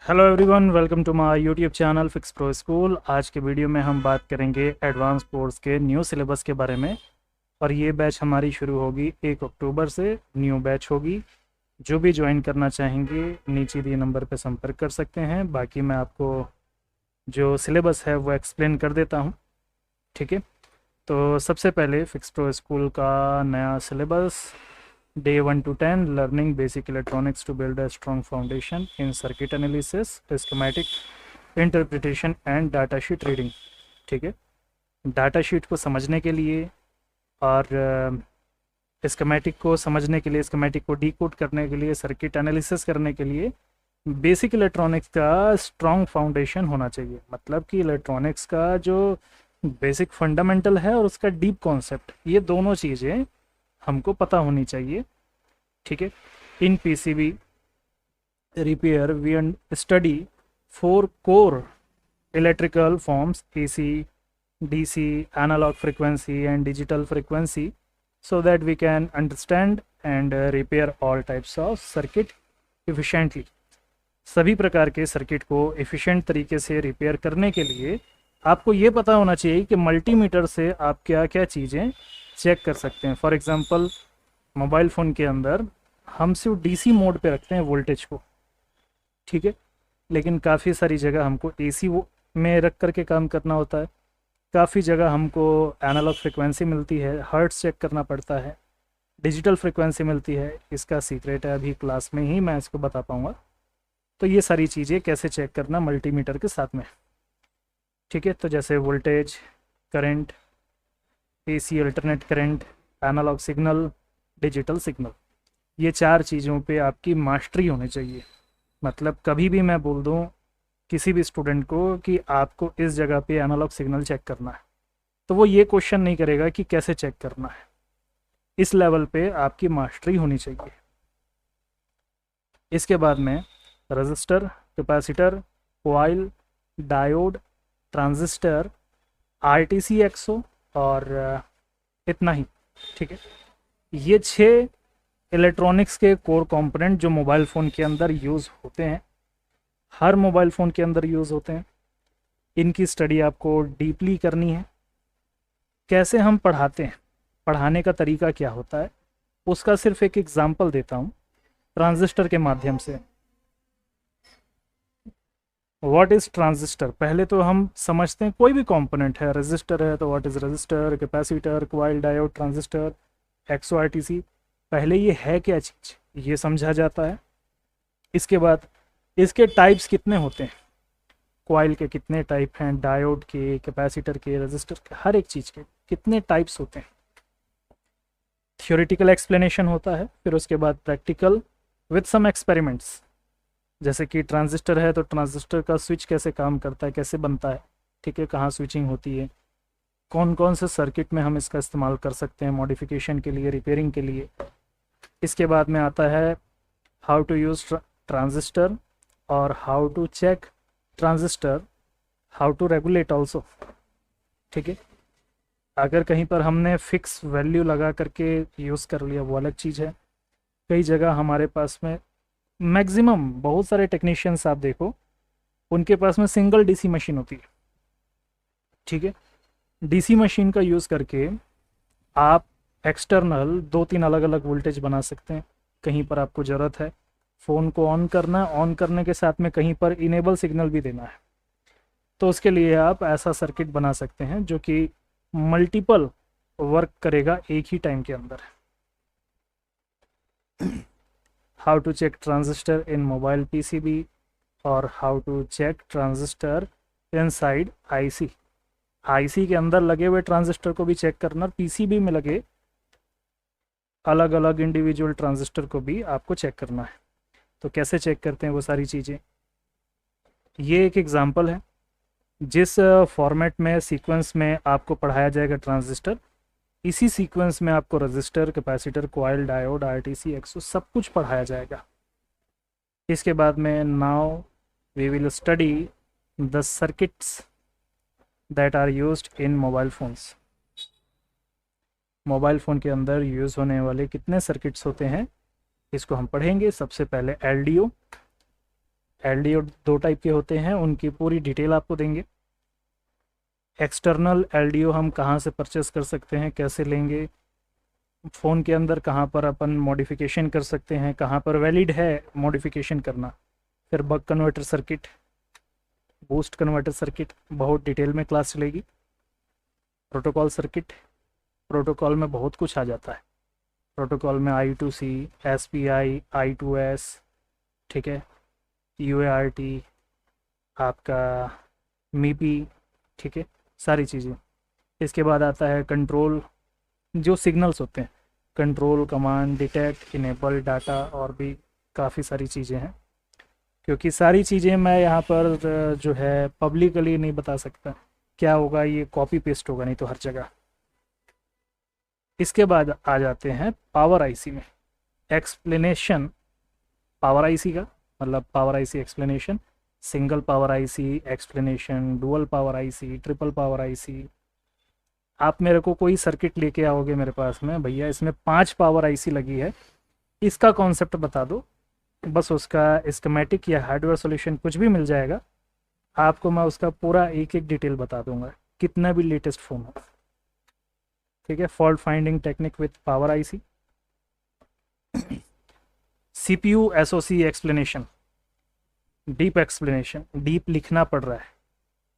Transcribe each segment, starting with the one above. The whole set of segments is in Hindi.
Hello everyone, welcome to my YouTube channel fix pro school. आज के वीडियो में हम बात करेंगे एडवांस कोर्स के न्यू सिलेबस के बारे में। और ये बैच हमारी शुरू होगी 1 अक्टूबर से। न्यू बैच होगी। जो भी ज्वाइन करना चाहेंगे नीचे दिए नंबर पर संपर्क कर सकते हैं। बाकी मैं आपको जो सिलेबस है वो एक्सप्लेन कर देता हूँ। ठीक है, तो सबसे पहले फिक्स प्रो स्कूल का नया syllabus Day 1 to 10 learning basic electronics to build a strong foundation in circuit analysis, schematic interpretation and data sheet reading। ठीक है, डाटा शीट को समझने के लिए और स्कीमेटिक को समझने के लिए, स्कीमेटिक को डीकोड करने के लिए, सर्किट एनालिसिस करने के लिए बेसिक इलेक्ट्रॉनिक्स का स्ट्रॉन्ग फाउंडेशन होना चाहिए। मतलब कि इलेक्ट्रॉनिक्स का जो बेसिक फंडामेंटल है और उसका डीप कॉन्सेप्ट, ये दोनों चीज़ें हमको पता होनी चाहिए। ठीक है, in PCB repair we study 4 core electrical forms AC, DC, analogue frequency and digital frequency so that we can understand and repair all types of circuit efficiently। सभी प्रकार के सर्किट को एफिशिएंट तरीके से रिपेयर करने के लिए आपको ये पता होना चाहिए कि मल्टीमीटर से आप क्या क्या चीज़ें चेक कर सकते हैं। फॉर एग्जांपल, मोबाइल फ़ोन के अंदर हम सिर्फ डीसी मोड पे रखते हैं वोल्टेज को। ठीक है, लेकिन काफ़ी सारी जगह हमको एसी में रख करके काम करना होता है। काफ़ी जगह हमको एनालॉग फ्रिक्वेंसी मिलती है, हर्ट्स चेक करना पड़ता है, डिजिटल फ्रिक्वेंसी मिलती है। इसका सीक्रेट है, अभी क्लास में ही मैं इसको बता पाऊँगा। तो ये सारी चीज़ें कैसे चेक करना मल्टीमीटर के साथ में। ठीक है, तो जैसे voltage, current, AC alternate current, analog signal, digital signal, ये 4 चीज़ों पे आपकी मास्टरी होनी चाहिए। मतलब कभी भी मैं बोल दूँ किसी भी स्टूडेंट को कि आपको इस जगह पे एनालॉग सिग्नल चेक करना है, तो वो ये क्वेश्चन नहीं करेगा कि कैसे चेक करना है। इस लेवल पे आपकी मास्टरी होनी चाहिए। इसके बाद में register, capacitor, coil, diode, transistor, RTC XO और इतना ही। ठीक है, ये 6 इलेक्ट्रॉनिक्स के कोर कंपोनेंट जो मोबाइल फ़ोन के अंदर यूज़ होते हैं, हर मोबाइल फ़ोन के अंदर यूज़ होते हैं। इनकी स्टडी आपको डीपली करनी है। कैसे हम पढ़ाते हैं, पढ़ाने का तरीका क्या होता है, उसका सिर्फ एक एग्जांपल देता हूँ ट्रांजिस्टर के माध्यम से। What is transistor? पहले तो हम समझते हैं कोई भी कंपोनेंट है, रजिस्टर है तो what is resistor, capacitor, coil, diode, transistor, एक्सओआरटीसी। पहले ये है क्या चीज़, ये समझा जाता है। इसके बाद इसके टाइप्स कितने होते हैं, कॉइल के कितने टाइप हैं, डायोड के, कैपेसिटर के, रजिस्टर के, हर एक चीज़ के कितने टाइप्स होते हैं। थ्योरेटिकल एक्सप्लेनेशन होता है, फिर उसके बाद प्रैक्टिकल विद सम एक्सपेरिमेंट्स। जैसे कि ट्रांजिस्टर है तो ट्रांजिस्टर का स्विच कैसे काम करता है, कैसे बनता है। ठीक है, कहाँ स्विचिंग होती है, कौन कौन से सर्किट में हम इसका इस्तेमाल कर सकते हैं मॉडिफिकेशन के लिए, रिपेयरिंग के लिए। इसके बाद में आता है हाउ टू यूज़ ट्रांजिस्टर और how to check transistor, how to regulate also. ठीक है, अगर कहीं पर हमने फिक्स वैल्यू लगा करके यूज़ कर लिया वो अलग चीज़ है। कई जगह हमारे पास में मैक्सिमम बहुत सारे टेक्नीशियंस आप देखो, उनके पास में सिंगल डीसी मशीन होती है। ठीक है, डीसी मशीन का यूज़ करके आप एक्सटर्नल 2-3 अलग अलग वोल्टेज बना सकते हैं। कहीं पर आपको ज़रूरत है फ़ोन को ऑन करना, ऑन करने के साथ में कहीं पर इनेबल सिग्नल भी देना है, तो उसके लिए आप ऐसा सर्किट बना सकते हैं जो कि मल्टीपल वर्क करेगा एक ही टाइम के अंदर। How to check transistor in mobile PCB और how to check transistor inside IC. IC के अंदर लगे हुए ट्रांजिस्टर को भी चेक करना, पीसीबी में लगे अलग अलग इंडिविजुअल ट्रांजिस्टर को भी आपको चेक करना है। तो कैसे चेक करते हैं वो सारी चीज़ें, ये एक एग्जांपल है। जिस फॉर्मेट में, सीक्वेंस में आपको पढ़ाया जाएगा ट्रांजिस्टर, इसी सीक्वेंस में आपको register, capacitor, coil, diode, RTC, XO सब कुछ पढ़ाया जाएगा। इसके बाद में now we will study the circuits that are used in mobile phones. Mobile phone के अंदर यूज़ होने वाले कितने सर्किट्स होते हैं, इसको हम पढ़ेंगे। सबसे पहले एलडीओ। एलडीओ दो टाइप के होते हैं, उनकी पूरी डिटेल आपको देंगे। एक्सटर्नल एलडीओ हम कहाँ से परचेस कर सकते हैं, कैसे लेंगे, फ़ोन के अंदर कहाँ पर अपन मॉडिफिकेशन कर सकते हैं, कहाँ पर वैलिड है मॉडिफिकेशन करना। फिर buck converter circuit, boost converter circuit, बहुत डिटेल में क्लास चलेगी। प्रोटोकॉल सर्किट, प्रोटोकॉल में बहुत कुछ आ जाता है। प्रोटोकॉल में I2C, SPI, I2S, ठीक है, UART, आपका MIPI, ठीक है, सारी चीज़ें। इसके बाद आता है कंट्रोल, जो सिग्नल्स होते हैं, control, command, detect, enable, data, और भी काफ़ी सारी चीज़ें हैं। क्योंकि सारी चीज़ें मैं यहाँ पर जो है पब्लिकली नहीं बता सकता, क्या होगा ये कॉपी पेस्ट होगा नहीं तो हर जगह। इसके बाद आ जाते हैं पावर आईसी में एक्सप्लेनेशन। पावर आईसी का मतलब power IC explanation, single power IC explanation, dual power IC, triple power IC. आप मेरे को कोई सर्किट लेके आओगे मेरे पास में, भैया इसमें 5 पावर आईसी लगी है, इसका कॉन्सेप्ट बता दो, बस उसका स्कीमेटिक या हार्डवेयर सॉल्यूशन कुछ भी मिल जाएगा आपको, मैं उसका पूरा एक एक डिटेल बता दूंगा, कितना भी लेटेस्ट फ़ोन हो। ठीक है, fault finding technique with power IC, CPU SOC explanation, deep explanation, deep लिखना पड़ रहा है,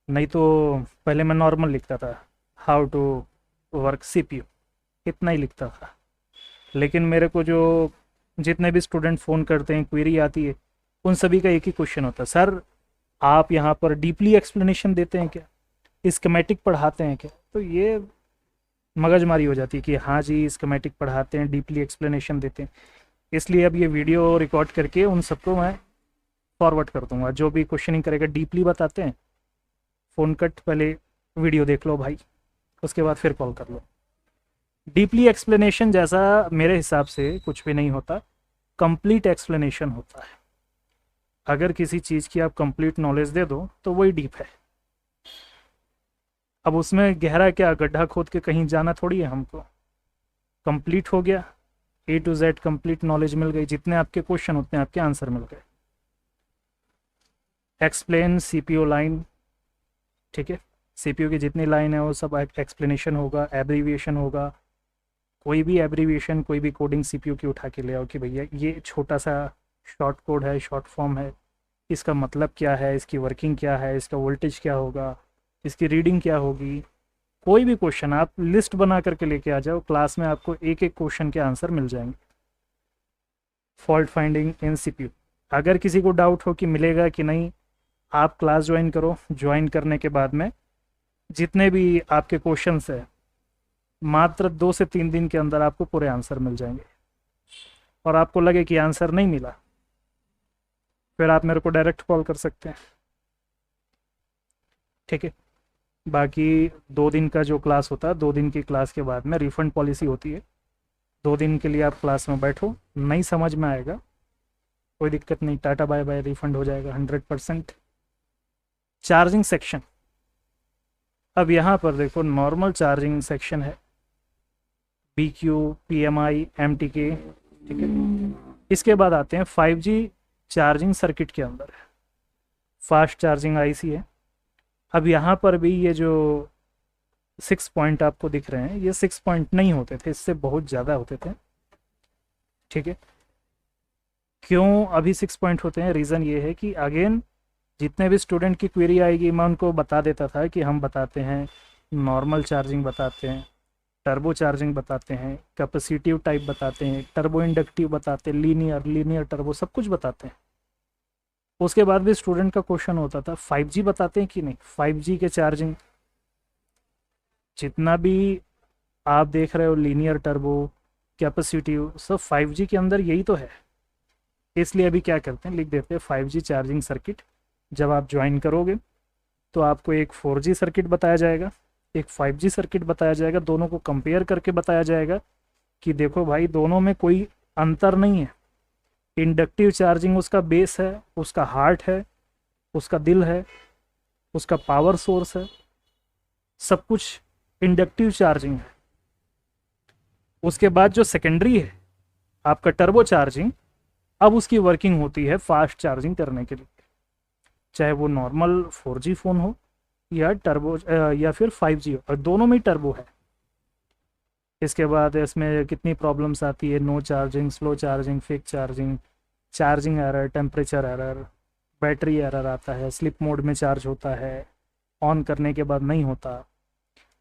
नहीं तो पहले मैं नॉर्मल लिखता था, हाउ टू वर्क सीपीयू, इतना ही लिखता था। लेकिन मेरे को जो जितने भी स्टूडेंट फ़ोन करते हैं, क्वेरी आती है, उन सभी का एक ही क्वेश्चन होता है, सर आप यहाँ पर डीपली एक्सप्लेनेशन देते हैं क्या, स्कीमेटिक पढ़ाते हैं क्या। तो ये मगजमारी हो जाती है कि हाँ जी स्कीमेटिक पढ़ाते हैं, डीपली एक्सप्लेनेशन देते हैं। इसलिए अब ये वीडियो रिकॉर्ड करके उन सबको मैं फॉरवर्ड कर दूंगा, जो भी क्वेश्चनिंग करेगा डीपली बताते हैं, फ़ोन कट, पहले वीडियो देख लो भाई, उसके बाद फिर कॉल कर लो। डीपली एक्सप्लेनेशन जैसा मेरे हिसाब से कुछ भी नहीं होता, कंप्लीट एक्सप्लेनेशन होता है। अगर किसी चीज़ की आप कंप्लीट नॉलेज दे दो तो वही डीप है। अब उसमें गहरा क्या, गड्ढा खोद के कहीं जाना थोड़ी है हमको, कंप्लीट हो गया, A to Z complete knowledge मिल गई, जितने आपके क्वेश्चन उतने आपके आंसर मिल गए। एक्सप्लेन सीपीयू लाइन, ठीक है, सीपीयू की जितनी लाइन है वो सब एक्सप्लेनेशन होगा, एब्रीविएशन होगा, कोई भी एब्रीविएशन, कोई भी कोडिंग सीपीयू की उठा के ले आओ कि भैया ये छोटा सा शॉर्ट कोड है, शॉर्ट फॉर्म है, इसका मतलब क्या है, इसकी वर्किंग क्या है, इसका वोल्टेज क्या होगा, इसकी रीडिंग क्या होगी। कोई भी क्वेश्चन आप लिस्ट बना करके लेके आ जाओ, क्लास में आपको एक एक क्वेश्चन के आंसर मिल जाएंगे। फॉल्ट फाइंडिंग इन सीपीयू, अगर किसी को डाउट हो कि मिलेगा कि नहीं, आप क्लास ज्वाइन करो, ज्वाइन करने के बाद में जितने भी आपके क्वेश्चंस है, मात्र 2 से 3 दिन के अंदर आपको पूरे आंसर मिल जाएंगे। और आपको लगे कि आंसर नहीं मिला, फिर आप मेरे को डायरेक्ट कॉल कर सकते हैं, ठीक है। बाकी 2 दिन का जो क्लास होता है, 2 दिन की क्लास के बाद में रिफ़ंड पॉलिसी होती है। 2 दिन के लिए आप क्लास में बैठो, नहीं समझ में आएगा कोई दिक्कत नहीं, टाटा बाय बाय, रिफ़ंड हो जाएगा 100%। चार्जिंग सेक्शन, अब यहाँ पर देखो नॉर्मल चार्जिंग सेक्शन है, BQ, PMI, MTK, ठीक है। इसके बाद आते हैं 5G चार्जिंग सर्किट के अंदर है, फास्ट चार्जिंग IC है। अब यहाँ पर भी ये जो 6 पॉइंट आपको दिख रहे हैं, ये 6 पॉइंट नहीं होते थे, इससे बहुत ज़्यादा होते थे, ठीक है। क्यों अभी 6 पॉइंट होते हैं, रीज़न ये है कि अगेन जितने भी स्टूडेंट की क्वेरी आएगी मैं उनको बता देता था कि हम बताते हैं नॉर्मल चार्जिंग, बताते हैं टर्बो चार्जिंग, बताते हैं कैपेसिटिव टाइप, बताते हैं टर्बो इंडक्टिव, बताते हैं लीनियर टर्बो, सब कुछ बताते हैं। उसके बाद भी स्टूडेंट का क्वेश्चन होता था 5G बताते हैं कि नहीं, 5G के चार्जिंग जितना भी आप देख रहे हो, लीनियर टर्बो, कैपेसिटिव, सब 5G के अंदर यही तो है। इसलिए अभी क्या करते हैं, लिख देते हैं 5G चार्जिंग सर्किट। जब आप ज्वाइन करोगे तो आपको एक 4G सर्किट बताया जाएगा, एक 5G सर्किट बताया जाएगा, दोनों को कंपेयर करके बताया जाएगा कि देखो भाई दोनों में कोई अंतर नहीं है। इंडक्टिव चार्जिंग उसका बेस है, उसका हार्ट है, उसका दिल है, उसका पावर सोर्स है, सब कुछ इंडक्टिव चार्जिंग है। उसके बाद जो सेकेंडरी है आपका टर्बो चार्जिंग, अब उसकी वर्किंग होती है फास्ट चार्जिंग करने के लिए। चाहे वो नॉर्मल 4G फ़ोन हो या टर्बो या फिर 5G हो, और दोनों में ही टर्बो है। इसके बाद इसमें कितनी प्रॉब्लम्स आती है, no charging, slow charging, fake charging, charging error, temperature error, battery error आता है, स्लिप मोड में चार्ज होता है, ऑन करने के बाद नहीं होता,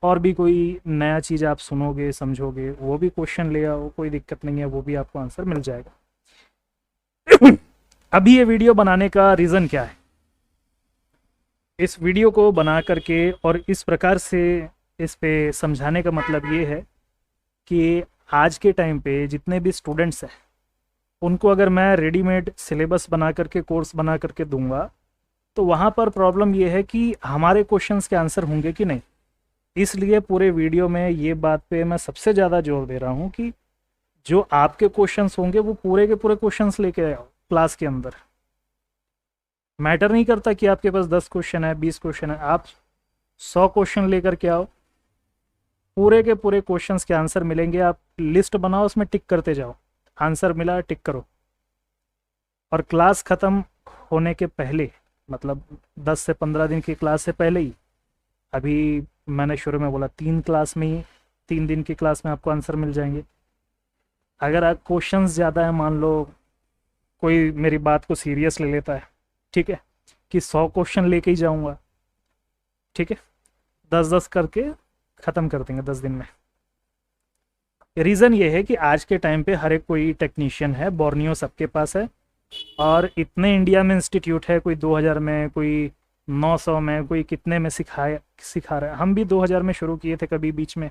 और भी कोई नया चीज़ आप सुनोगे समझोगे वो भी क्वेश्चन ले आओ, कोई दिक्कत नहीं है, वो भी आपको आंसर मिल जाएगा। अभी ये वीडियो बनाने का रीज़न क्या है? इस वीडियो को बना करके और इस प्रकार से इस पे समझाने का मतलब ये है कि आज के टाइम पे जितने भी स्टूडेंट्स हैं उनको अगर मैं रेडीमेड सिलेबस बना करके कोर्स बना करके दूंगा तो वहाँ पर प्रॉब्लम ये है कि हमारे क्वेश्चंस के आंसर होंगे कि नहीं। इसलिए पूरे वीडियो में ये बात पे मैं सबसे ज़्यादा जोर दे रहा हूँ कि जो आपके क्वेश्चंस होंगे वो पूरे के पूरे क्वेश्चंस लेके आओ क्लास के अंदर। मैटर नहीं करता कि आपके पास 10 क्वेश्चन है, 20 क्वेश्चन है, आप 100 क्वेश्चन लेकर के आओ, पूरे के पूरे क्वेश्चंस के आंसर मिलेंगे। आप लिस्ट बनाओ, उसमें टिक करते जाओ, आंसर मिला टिक करो। और क्लास ख़त्म होने के पहले, मतलब 10 से 15 दिन की क्लास से पहले ही, अभी मैंने शुरू में बोला 3 दिन की क्लास में आपको आंसर मिल जाएंगे। अगर आप क्वेश्चंस ज़्यादा है, मान लो कोई मेरी बात को सीरियस ले लेता है, ठीक है, कि 100 क्वेश्चन लेके ही जाऊंगा, ठीक है, 10-10 करके ख़त्म कर देंगे 10 दिन में। रीज़न ये है कि आज के टाइम पे हर एक कोई टेक्नीशियन है, बोर्नियो सबके पास है, और इतने इंडिया में इंस्टीट्यूट है, कोई 2000 में, कोई 900 में, कोई कितने में सिखा रहा है। हम भी 2000 में शुरू किए थे, कभी बीच में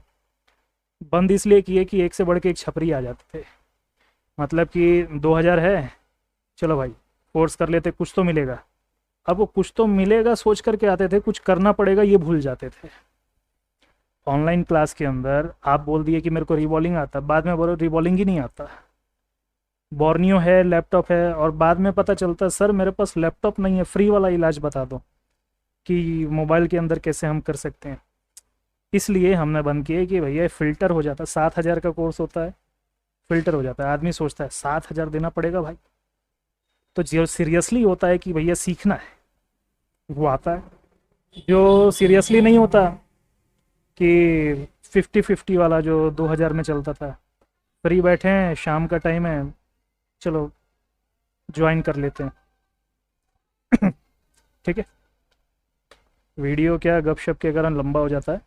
बंद इसलिए किए कि एक से बढ़ के एक छपरी आ जाते थे। मतलब कि 2000 है, चलो भाई कोर्स कर लेते, कुछ तो मिलेगा। अब वो कुछ तो मिलेगा सोच करके आते थे, कुछ करना पड़ेगा ये भूल जाते थे। ऑनलाइन क्लास के अंदर आप बोल दिए कि मेरे को रिवॉल्विंग आता, बाद में बोलो रिवॉल्विंग ही नहीं आता, बोर्नियो है, लैपटॉप है, और बाद में पता चलता है सर मेरे पास लैपटॉप नहीं है, फ्री वाला इलाज बता दो कि मोबाइल के अंदर कैसे हम कर सकते हैं। इसलिए हमने बंद किया कि भैया फ़िल्टर हो जाता है। 7,000 का कोर्स होता है, फ़िल्टर हो जाता है। आदमी सोचता है 7,000 देना पड़ेगा भाई, तो जो सीरियसली होता है कि भैया सीखना है वो आता है। जो सीरियसली नहीं होता कि 50-50 वाला जो 2000 में चलता था, फ्री बैठे हैं, शाम का टाइम है, चलो ज्वाइन कर लेते हैं। ठीक है, वीडियो क्या गपशप के कारण लंबा हो जाता है।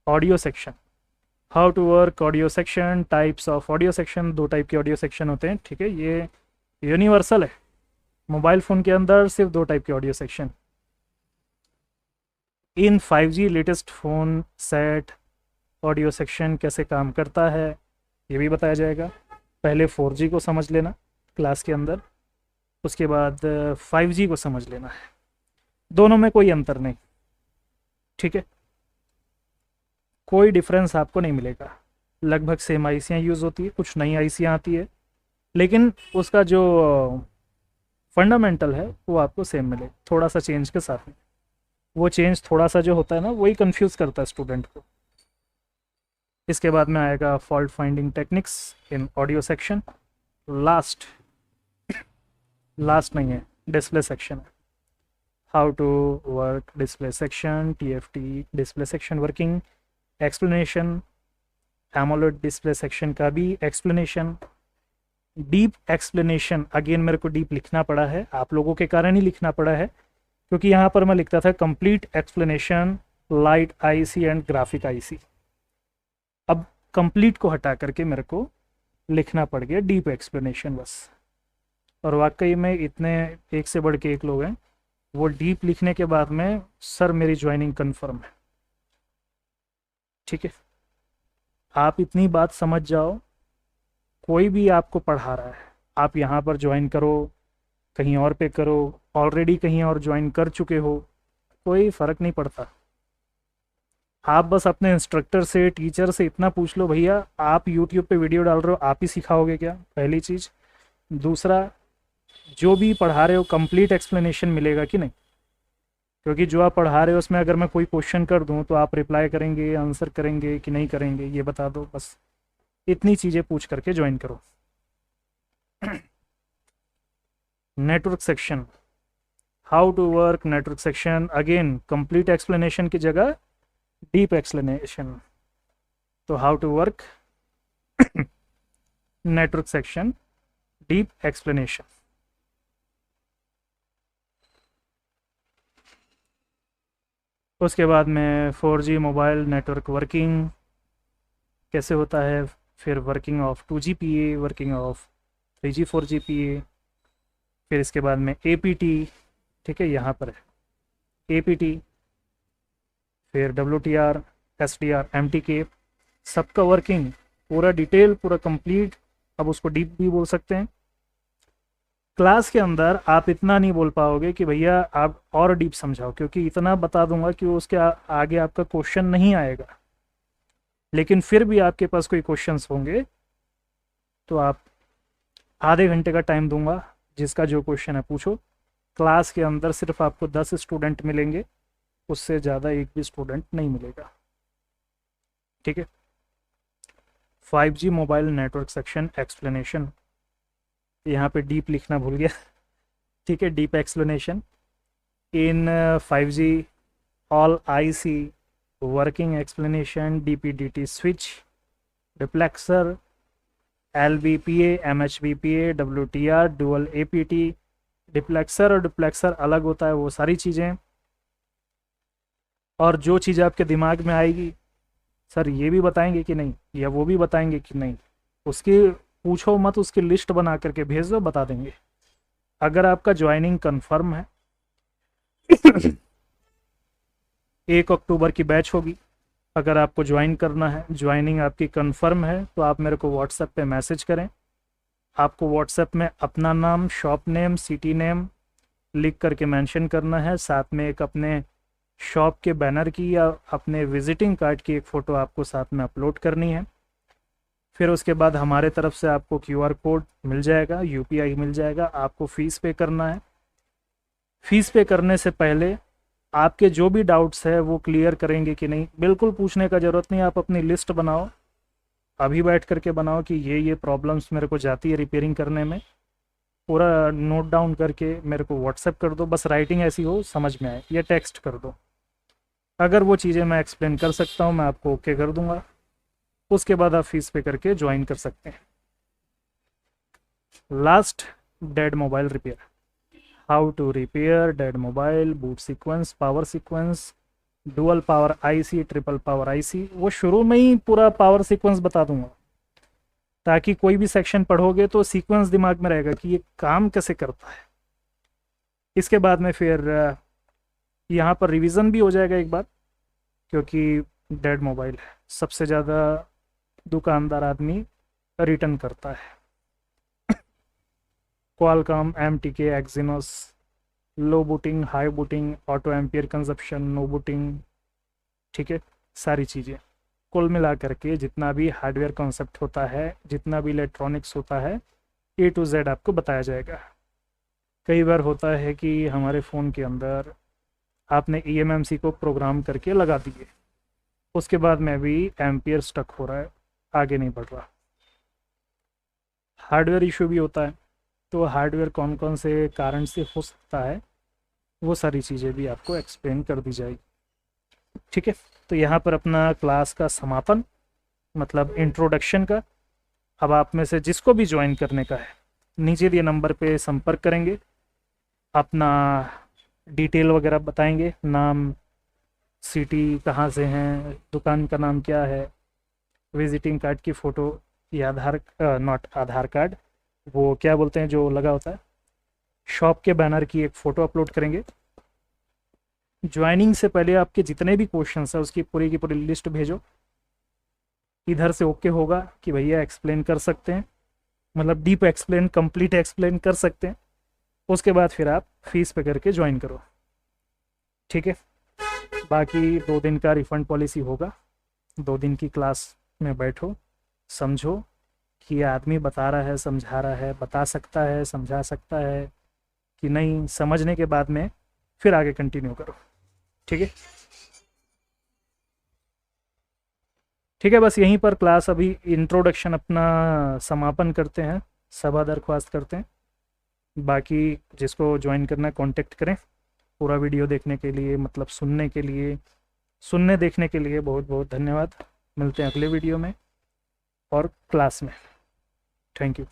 Audio section, how to work audio section, types of audio section, 2 type के ऑडियो सेक्शन होते हैं, ठीक है, ये यूनिवर्सल है। मोबाइल फ़ोन के अंदर सिर्फ 2 टाइप के ऑडियो सेक्शन। इन 5G latest phone set audio section कैसे काम करता है ये भी बताया जाएगा। पहले 4G को समझ लेना क्लास के अंदर, उसके बाद 5G को समझ लेना है। दोनों में कोई अंतर नहीं, ठीक है, कोई डिफरेंस आपको नहीं मिलेगा। लगभग सेम आईसियाँ यूज़ होती है, कुछ नई आईसियाँ आती है, लेकिन उसका जो फंडामेंटल है वो आपको सेम मिले, थोड़ा सा चेंज के साथ में। वो चेंज थोड़ा सा जो होता है ना, वही कंफ्यूज करता है स्टूडेंट को। इसके बाद में आएगा fault finding techniques in audio section. Last नहीं है, डिस्प्ले सेक्शन है। How to work display section, TFT display section working, explanation, AMOLED display section का भी एक्सप्लेनेशन, डीप एक्सप्लेनेशन। अगेन मेरे को डीप लिखना पड़ा है, आप लोगों के कारण ही लिखना पड़ा है, क्योंकि यहाँ पर मैं लिखता था complete explanation light IC and graphic IC। अब कंप्लीट को हटा करके मेरे को लिखना पड़ गया डीप एक्सप्लेनेशन बस। और वाकई में इतने एक से बढ़ के एक लोग हैं, वो डीप लिखने के बाद में सर मेरी ज्वाइनिंग कंफर्म है, ठीक है। आप इतनी बात समझ जाओ, कोई भी आपको पढ़ा रहा है, आप यहाँ पर ज्वाइन करो, कहीं और पे करो, ऑलरेडी कहीं और ज्वाइन कर चुके हो, कोई फ़र्क नहीं पड़ता। आप बस अपने इंस्ट्रक्टर से, टीचर से इतना पूछ लो, भैया आप यूट्यूब पे वीडियो डाल रहे हो, आप ही सिखाओगे क्या, पहली चीज़। दूसरा, जो भी पढ़ा रहे हो कंप्लीट एक्सप्लेनेशन मिलेगा कि नहीं, क्योंकि जो आप पढ़ा रहे हो उसमें अगर मैं कोई क्वेश्चन कर दूं तो आप रिप्लाई करेंगे, आंसर करेंगे कि नहीं करेंगे, ये बता दो बस। इतनी चीज़ें पूछ करके ज्वाइन करो। Network section, how to work network section, again complete explanation की जगह डीप एक्सप्लेनेशन। तो how to work network section, deep explanation. उसके बाद में 4G मोबाइल नेटवर्क वर्किंग कैसे होता है, फिर working of 2GPA, working of 3G 4GPA, फिर इसके बाद में APT, ठीक है यहाँ पर है APT, फिर WTR, SDR, MTK, सबका वर्किंग पूरा डिटेल, पूरा कंप्लीट। अब उसको डीप भी बोल सकते हैं। क्लास के अंदर आप इतना नहीं बोल पाओगे कि भैया आप और डीप समझाओ, क्योंकि इतना बता दूंगा कि उसके आगे आपका क्वेश्चन नहीं आएगा। लेकिन फिर भी आपके पास कोई क्वेश्चंस होंगे तो आप आधे घंटे का टाइम दूंगा, जिसका जो क्वेश्चन है पूछो। क्लास के अंदर सिर्फ आपको 10 स्टूडेंट मिलेंगे, उससे ज़्यादा एक भी स्टूडेंट नहीं मिलेगा, ठीक है। 5G mobile network section explanation, यहाँ पे डीप लिखना भूल गया, ठीक है। Deep explanation in 5G all IC working explanation, DP/DT switch, reflexer, LBPA, MHBPA, WTR, dual APT। Diplexer और डिप्लेक्सर अलग होता है, वो सारी चीज़ें। और जो चीज़ आपके दिमाग में आएगी, सर ये भी बताएंगे कि नहीं, या वो भी बताएंगे कि नहीं, उसकी पूछो मत, उसकी लिस्ट बना करके भेज दो, बता देंगे। अगर आपका ज्वाइनिंग कंफर्म है 1 अक्टूबर की बैच होगी। अगर आपको ज्वाइन करना है, ज्वाइनिंग आपकी कंफर्म है, तो आप मेरे को व्हाट्सएप पे मैसेज करें। आपको व्हाट्सएप में अपना नाम, शॉप नेम, सिटी नेम लिख करके मेंशन करना है, साथ में एक अपने शॉप के बैनर की या अपने विजिटिंग कार्ड की एक फ़ोटो आपको साथ में अपलोड करनी है। फिर उसके बाद हमारे तरफ से आपको QR कोड मिल जाएगा, UPI मिल जाएगा, आपको फ़ीस पे करना है। फ़ीस पे करने से पहले आपके जो भी डाउट्स है वो क्लियर करेंगे कि नहीं, बिल्कुल पूछने का ज़रूरत नहीं। आप अपनी लिस्ट बनाओ, अभी बैठ करके बनाओ कि ये प्रॉब्लम्स मेरे को जाती है रिपेयरिंग करने में, पूरा नोट डाउन करके मेरे को व्हाट्सएप कर दो। बस राइटिंग ऐसी हो समझ में आए, या टेक्स्ट कर दो। अगर वो चीज़ें मैं एक्सप्लेन कर सकता हूँ, मैं आपको ओके कर दूंगा। उसके बाद आप फीस पे करके ज्वाइन कर सकते हैं। Last, dead mobile repair, how to repair dead mobile, boot sequence, power sequence, dual power IC, triple power IC। वो शुरू में ही पूरा पावर सीक्वेंस बता दूंगा, ताकि कोई भी सेक्शन पढ़ोगे तो सीक्वेंस दिमाग में रहेगा कि ये काम कैसे करता है। इसके बाद में फिर यहाँ पर रिवीजन भी हो जाएगा एक बार, क्योंकि डेड मोबाइल है, सबसे ज़्यादा दुकानदार आदमी रिटर्न करता है। Qualcomm, MTK, Exynos, low booting, high booting, auto ampere consumption, no booting, ठीक है। सारी चीज़ें कुल मिला करके जितना भी हार्डवेयर कॉन्सेप्ट होता है, जितना भी इलेक्ट्रॉनिक्स होता है, A to Z आपको बताया जाएगा। कई बार होता है कि हमारे फ़ोन के अंदर आपने eMMC को प्रोग्राम करके लगा दिए, उसके बाद में भी एम्पियर स्टक हो रहा है, आगे नहीं बढ़ रहा, हार्डवेयर इशू भी होता है। तो हार्डवेयर कौन कौन से कारण से हो सकता है, वो सारी चीज़ें भी आपको एक्सप्लेन कर दी जाएगी, ठीक है। तो यहाँ पर अपना क्लास का समापन, मतलब इंट्रोडक्शन का। अब आप में से जिसको भी ज्वाइन करने का है, नीचे दिए नंबर पे संपर्क करेंगे, अपना डिटेल वगैरह बताएंगे, नाम, सिटी कहाँ से हैं, दुकान का नाम क्या है, विजिटिंग कार्ड की फ़ोटो या नॉट आधार कार्ड, वो क्या बोलते हैं जो लगा होता है, शॉप के बैनर की एक फ़ोटो अपलोड करेंगे। ज्वाइनिंग से पहले आपके जितने भी क्वेश्चंस है उसकी पूरी की पूरी लिस्ट भेजो। इधर से ओके होगा कि भैया एक्सप्लेन कर सकते हैं, मतलब डीप एक्सप्लेन, कंप्लीट एक्सप्लेन कर सकते हैं। उसके बाद फिर आप फीस पे करके ज्वाइन करो, ठीक है। बाकी 2 दिन का रिफ़ंड पॉलिसी होगा। 2 दिन की क्लास में बैठो, समझो कि ये आदमी बता रहा है, समझा रहा है, बता सकता है, समझा सकता है कि नहीं, समझने के बाद में फिर आगे कंटिन्यू करो, ठीक है। ठीक है, बस यहीं पर क्लास अभी इंट्रोडक्शन अपना समापन करते हैं, सभा दरख्वास्त करते हैं। बाकी जिसको ज्वाइन करना है कांटेक्ट करें। पूरा वीडियो देखने के लिए, मतलब सुनने देखने के लिए बहुत बहुत धन्यवाद। मिलते हैं अगले वीडियो में और क्लास में। Thank you.